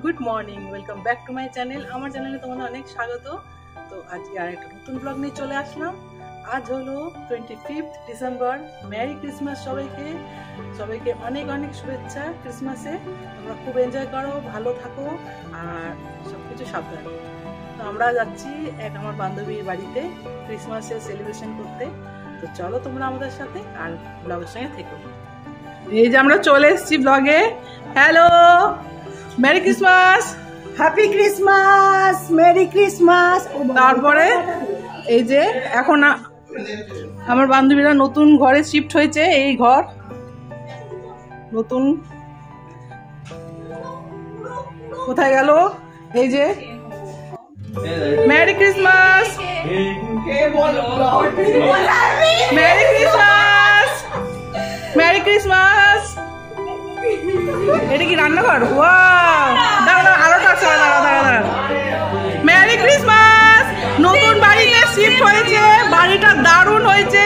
Good morning, welcome back to my channel. আমার চ্যানেলে তোমাদের অনেক স্বাগত। তো আজকে আর একটা নতুন ব্লগ নিয়ে চলে আসলাম। আজ হলো 25 ডিসেম্বর। মেরি ক্রিসমাস সবাইকে। সবাইকে অনেক অনেক শুভেচ্ছা ক্রিসমাসে। তোমরা খুব এনজয় করো, ভালো থাকো আর সবকিছু সাবধান। তো আমরা যাচ্ছি এক আমার বান্ধবীর বাড়িতে ক্রিসমাসে সেলিব্রেশন করতে। তো চলো তোমরা আমাদের সাথে আর ব্লগের সঙ্গে থেকো। এই যে আমরা চলে এসেছি ব্লগে। Hello, merry Christmas, happy Christmas, merry Christmas. তারপরে এই যে এখন আমার বান্ধবীরা নতুন ঘরে শিফট হয়েছে। এই ঘর নতুন কোথায় গেল? এই যে merry Christmas, merry Christmas, merry Christmas. এটা কি রান্নাঘর? ওয়াও, দাঁড়া আলোটা আছে, দাঁড়া। Merry Christmas. নতুন বাড়িতে শিফট হয়েছে, বাড়িটা দারুণ হয়েছে,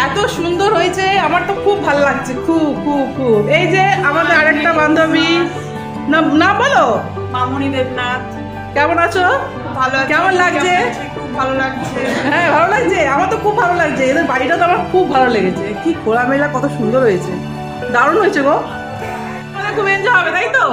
এত সুন্দর হয়েছে, আমার তো খুব ভালো লাগছে, খুব খুব খুব। এই যে আমাদের আরেকটা বান্ধবী, না বলো, মামনি দেবনাথ। কেমন আছো? ভালো। কেমন লাগছে? খুব ভালো লাগছে। হ্যাঁ ভালো লাগছে, আমার তো খুব ভালো লাগছে। এদের বাড়িটা তো আমার খুব ভালো লেগেছে, কি খোলামেলা, কত সুন্দর হয়েছে, দারুণ হয়েছে গো। আমাদের খুব এনজয় হবে, তাই তো?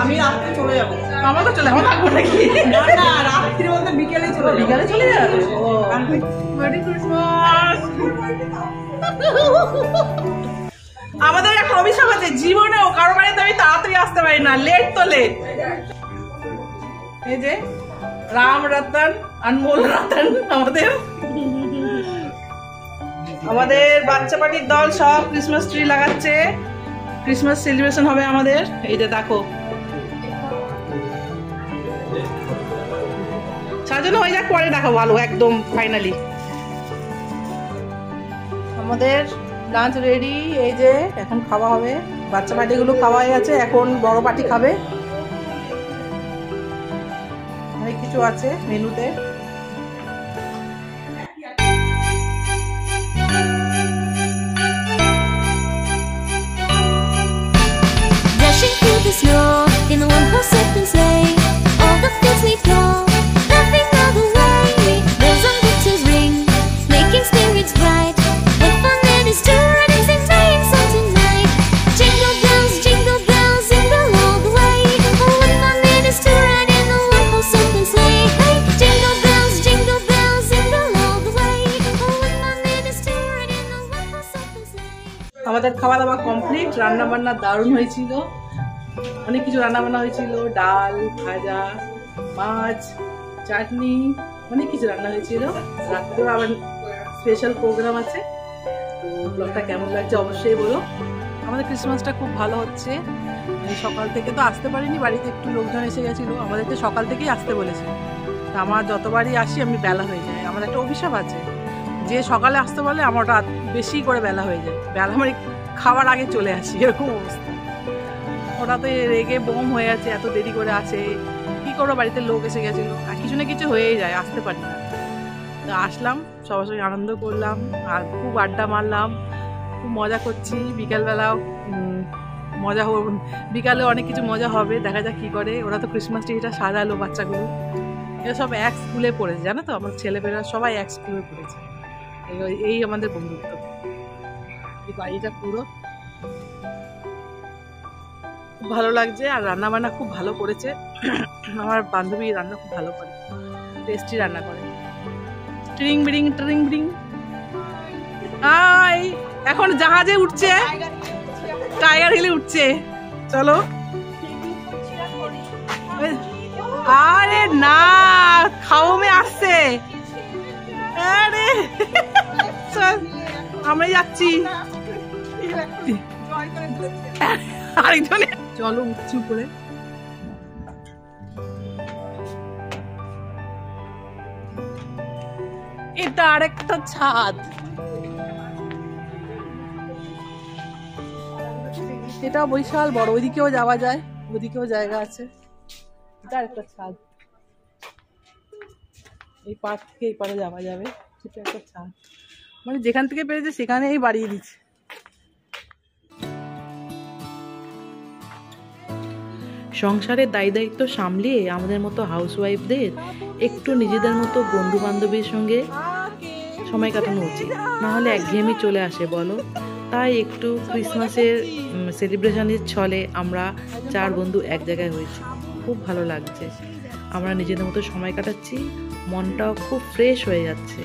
আমি রাত্রে চলে যাবো। আমার তো চলে, আমার থাকবো নাকি? না, রাত্রি বলতে বিকেলে চলে যাবো। বিকালে চলে যাবে। Merry Christmas. আমাদের একটা অভিশাপ আছে, জীবনেও কারো বাড়িতে আমি তাড়াতাড়ি আসতে পারি না, লেট তো লেট। এই যে রাম রতন, অনমোল রতন, আমাদের বাচ্চা পার্টির দল সব ক্রিসমাস ট্রি লাগাচ্ছে। ক্রিসমাস সেলিব্রেশন হবে আমাদের। এই যে দেখো সাজানো হয়ে যাক, পরে দেখো ভালো একদম ফাইনালি। আমাদের লাঞ্চ রেডি। এই যে এখন খাওয়া হবে, বাচ্চা পার্টিগুলো খাওয়া হয়ে গেছে, এখন বড় পার্টি খাবে। অনেক কিছু আছে মেনুতে। Dashing through the snow in the one-horse open sleigh, all the fields we go, laughing all the way. Bells on winter's ring, making spirits bright. What fun it is to ride and sing sleighing song tonight! Jingle bells, jingle all the way. Oh, what fun it is to ride in the one-horse open sleigh. Hey, jingle bells, all the way. Oh, what fun it is to ride in the one-horse open sleigh. আমাদের খাওয়া দাওয়া complete. রান্না বান্না দারুণ হয়েছিল, অনেক কিছু রান্না বান্না হয়েছিল, ডাল, ভাজা, মাছ, চাটনি, অনেক কিছু রান্না হয়েছিল। রাত্রেও আবার স্পেশাল প্রোগ্রাম আছে। তো ব্লগটা কেমন লাগছে অবশ্যই বলো। আমাদের ক্রিসমাসটা খুব ভালো হচ্ছে। সকাল থেকে তো আসতে পারিনি, বাড়িতে একটু লোকজন এসে গেছিলো, আমাদেরকে সকাল থেকেই আসতে বলেছে। তা আমার যতবারই আসি আমি বেলা হয়ে যায়। আমার একটা অভিশাপ আছে, যে সকালে আসতে বলে আমার রাত বেশি করে বেলা হয়ে যায়, বেলা মানে খাওয়ার আগে চলে আসি, এরকম অবস্থা। ওরা তো রেগে বোম হয়ে আছে, এত দেরি করে আসে, কি করবো, বাড়িতে লোক এসে গেছিলো, আর কিছু না কিছু হয়েই যায়, আসতে পারি না। তো আসলাম, সবার সঙ্গে আনন্দ করলাম আর খুব আড্ডা মারলাম, খুব মজা করছি। বিকালবেলাও মজা বিকালে অনেক কিছু মজা হবে, দেখা যাক কি করে। ওরা তো ক্রিসমাস ট্রিটা সাজালো বাচ্চাগুলো, এরা সব এক স্কুলে পড়েছে, জানো তো, আমার ছেলেমেয়েরা সবাই এক স্কুলে পড়েছে। এই আমাদের বন্ধুত্ব। এই বাড়িটা পুরো খুব ভালো লাগছে, আর রান্না বান্না খুব ভালো করেছে। আমার বান্ধবী রান্না খুব ভালো করে, টেস্টি রান্না করে। ট্রিং বিরিং ট্রিং বিরিং। হাই, এখন জাহাজে উঠছে, টাইগার হিলে উঠছে। চলো। আরে না, খাওমে আসছে। আরে চল, আমরা যাচ্ছি। আরেকজনে চলো, উঠছি উপরে। এটা আরেকটা ছাদ, এটা বিশাল বড়, ওইদিকেও যাওয়া যায়, ওইদিকেও জায়গা আছে। এটা আরেকটা ছাদ, এই পার থেকে এই পারে যাওয়া যাবে। সেটা একটা ছাদ, মানে যেখান থেকে পেরেছে সেখানেই বাড়িয়ে দিচ্ছে। সংসারের দায়িত্ব সামলিয়ে আমাদের মতো হাউসওয়াইফদের একটু নিজেদের মতো বন্ধু বান্ধবীর সঙ্গে সময় কাটানো উচিত, নাহলে একঘেয়েমি চলে আসে বলো। তাই একটু ক্রিসমাসের সেলিব্রেশনের ছলে আমরা 4 বন্ধু এক জায়গায় হয়েছি, খুব ভালো লাগছে। আমরা নিজেদের মতো সময় কাটাচ্ছি, মনটাও খুব ফ্রেশ হয়ে যাচ্ছে।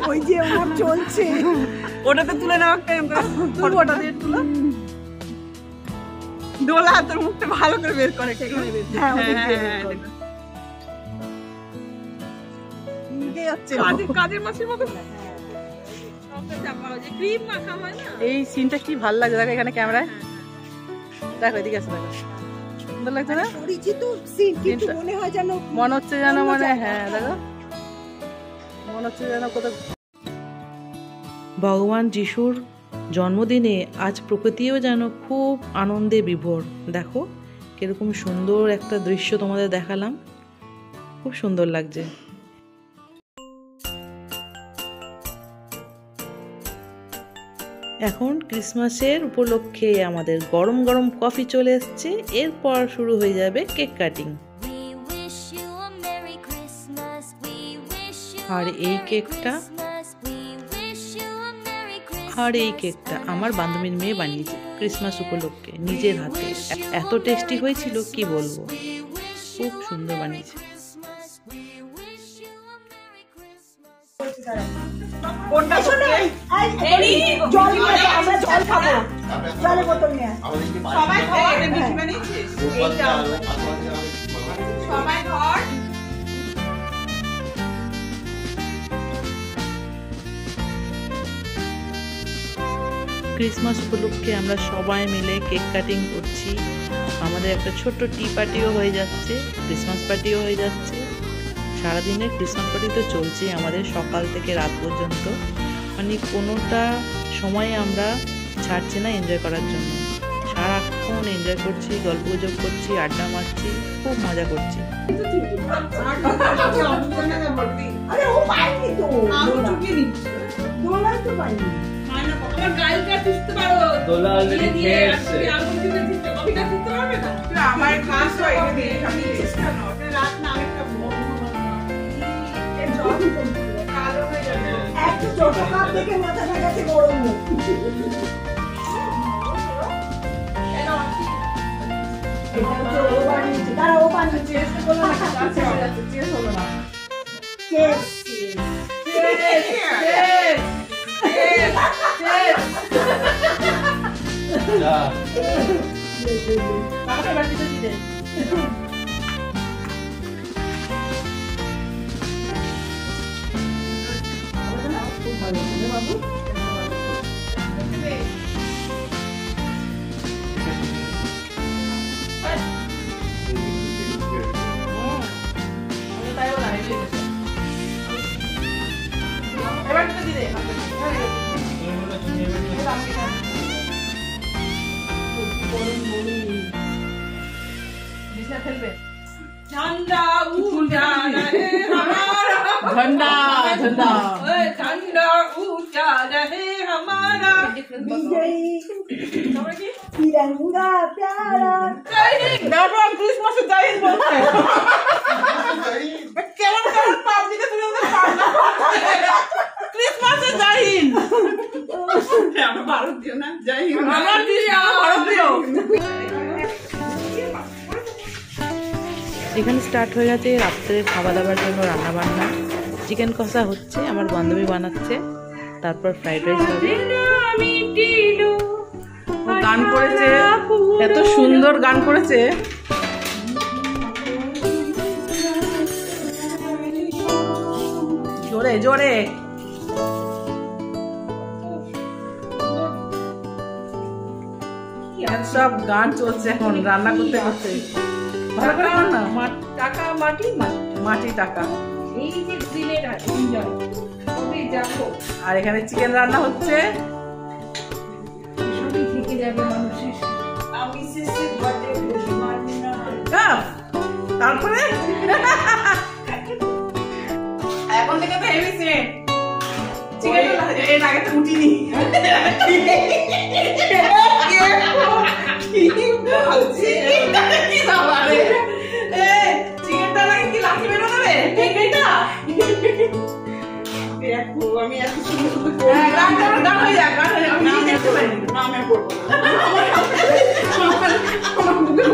ওই যে ওর চলছে, ওটাতে তুলে নাও একটা, ওটা দিয়ে তুলো। দোলা তোর মুখটা ভালো করে বের করে, কাজের মাসির মতো। এই সিনটা কি ভালো লাগছে, দেখো এখানে ক্যামেরায়, দেখো এদিকে আছে, দেখো সুন্দর লাগছে না? পরিচিত সিন, কিন্তু মনে হয় যেন, মনে হচ্ছে যেন, মানে হ্যাঁ দেখো মনে হচ্ছে যেন কোথাও। ভগবান যিশুর জন্মদিনে আজ প্রকৃতিও যেন খুব আনন্দে বিভোর। দেখো কিরকম সুন্দর একটা দৃশ্য তোমাদের দেখালাম, খুব সুন্দর লাগছে। এখন ক্রিসমাসের উপলক্ষে আমাদের গরম গরম কফি চলে এসছে, এরপর শুরু হয়ে যাবে কেক কাটিং। আর এই কেকটা আমার বান্ধবীর মেয়ে বানিয়েছে ক্রিসমাস উপলক্ষে নিজের হাতে। এত টেস্টি হয়েছিল কি বলবো, খুব সুন্দর বানিয়েছে। ক্রিসমাস উপলক্ষে আমরা সবাই মিলে কেক কাটিং করছি। আমাদের একটা ছোট্ট টি পার্টিও হয়ে যাচ্ছে, ক্রিসমাস পার্টিও হয়ে যাচ্ছে। সারাদিনের ক্রিসমাস পার্টি তো চলছে আমাদের সকাল থেকে রাত পর্যন্ত, মানে কোনোটা সময় আমরা ছাড়ছি না এনজয় করার জন্য। সারাক্ষণ এনজয় করছি, গল্প গুজব করছি, আড্ডা মারছি, খুব মজা করছি। झंडा ऊंचा रहे हमारा, झंडा झंडा झंडा ऊंचा रहे हमारा, तिरंगा प्यारा। क्रिसमस जय हिंद बोलते हैं, केवल केवल पापड़ी के तुझे क्रिसमस जय हिंद। আমরা ভারতীয় না, জয় হিন্দ। আমরা ভারতীয়। এখানে স্টার্ট হয়ে গেছে রাত্রে খাওয়া দাওয়ার জন্য রান্না বান্না। চিকেন কষা হচ্ছে, আমার বান্ধবী বানাচ্ছে, তারপর ফ্রাইড রাইস হবে। গান করেছে, এত সুন্দর গান করেছে। জোরে জোরে সব গান চলছে এখন রান্না করতে করতে। ভালো করে রান্না টাকা মাটি মাটি টাকা। এই যে দিনের এনজয় কবে যাবো, আর এখানে চিকেন রান্না হচ্ছে। সবই থেকে যাবে মানুষের। আমি শেষে বাজে মানি না। তারপরে এখন থেকে তো হেভি সেট চিকেন এর আগে তো উঠিনি। চিকেনটা নাকি কি লাঠি বেরো দেবে এটা? আমি এত গান হয়ে যাক, গান হয়ে যাক। আমি দেখতে পাইনি। না আমি করবো না। আমার বুকে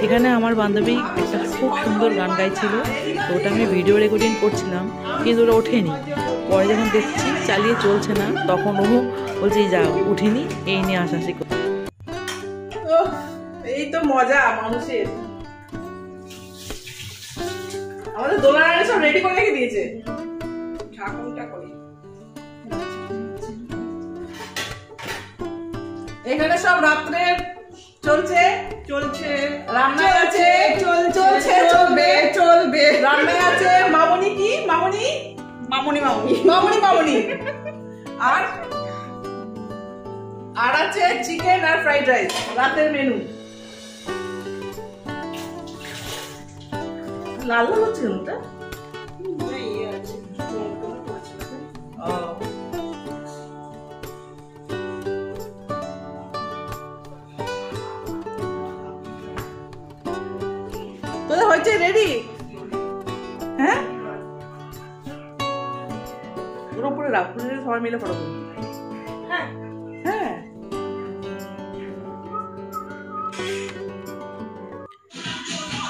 এখানে আমার বান্ধবী একটা খুব সুন্দর গান গাইছিল, তো ওটা আমি ভিডিও রেকর্ডিং করছিলাম, কিন্তু ওটা ওঠেনি। পরে যখন দেখছি চালিয়ে চলছে না, তখন ও বলছে যা উঠিনি, এই নিয়ে হাসাহাসি করে। এই তো মজা মানুষের। আমাদের দোলারে সব রেডি করে রেখে দিয়েছে। ঠাকুরটা করি এখানে সব রাত্রে চলছে রান্না আছে, চলছে চলবে রান্না আছে। মামনি কি মামনি আর আছে চিকেন আর ফ্রাইড রাইস রাতের মেনু। লাল লাল হচ্ছে ওটা। তোদের হয়েছে রেডি? হ্যাঁ ওর উপরে রাখ, সবাই মিলে ফটো করবো। হ্যাঁ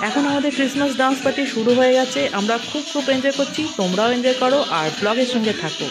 এখন আমাদের ক্রিসমাস ডান্স পার্টি শুরু হয়ে গেছে। আমরা খুব এনজয় করছি, তোমরাও এনজয় করো আর ব্লগের সঙ্গে থাকো।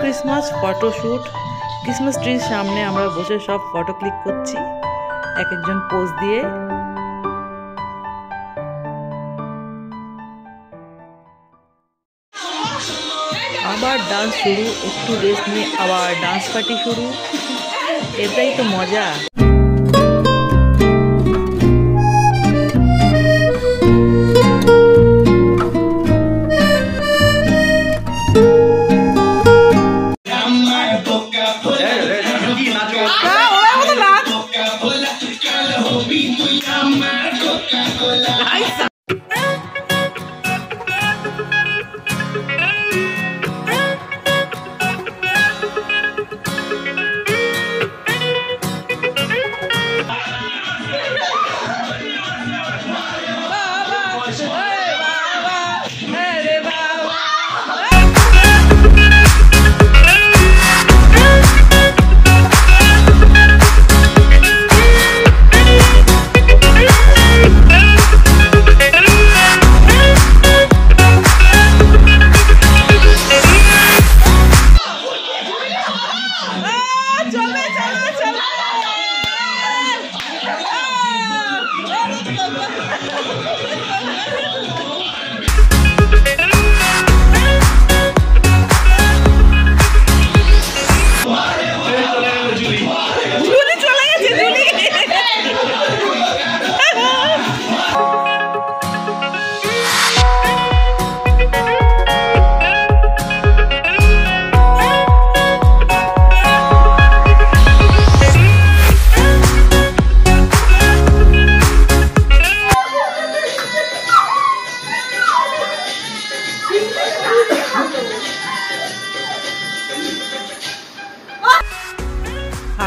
Christmas photoshoot. ক্রিসমাস ট্রির সামনে আমরা বসে সব ফটো ক্লিক করছি, এক একজন পোজ দিয়ে। আবার ডান্স শুরু, একটু রেস্ট নিয়ে আবার ডান্স পার্টি শুরু। এটাই তো মজা।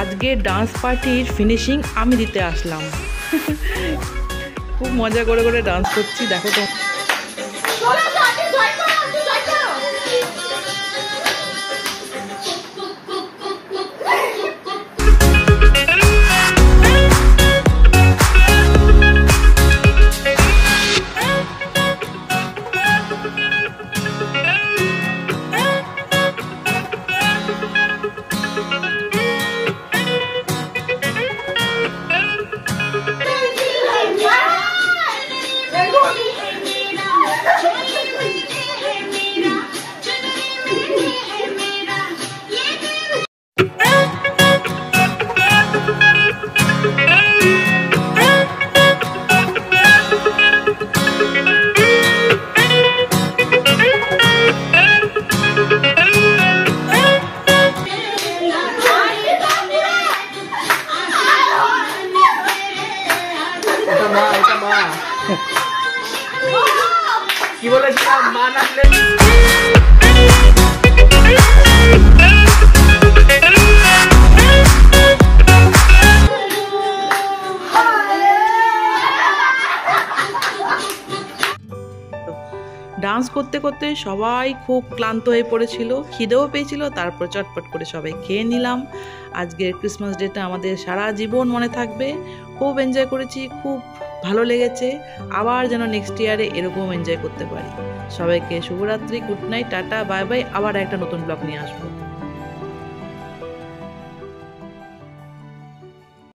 আজকে ডান্স পার্টির ফিনিশিং আমি দিতে আসলাম। খুব মজা করে করে ডান্স করছি, দেখো তো। কি বলেছিলাম মা নাচলে ডান্স করতে করতে সবাই খুব ক্লান্ত হয়ে পড়েছিল, খিদেও পেয়েছিল। তারপর চটপট করে সবাই খেয়ে নিলাম। আজকের ক্রিসমাস ডেটা আমাদের সারা জীবন মনে থাকবে। খুব এনজয় করেছি, খুব ভালো লেগেছে। আবার যেন নেক্সট ইয়ারে এরকম এনজয় করতে পারি। সবাইকে শুভরাত্রি, good night, tata, bye bye. আবার একটা নতুন ব্লগ নিয়ে আসবো।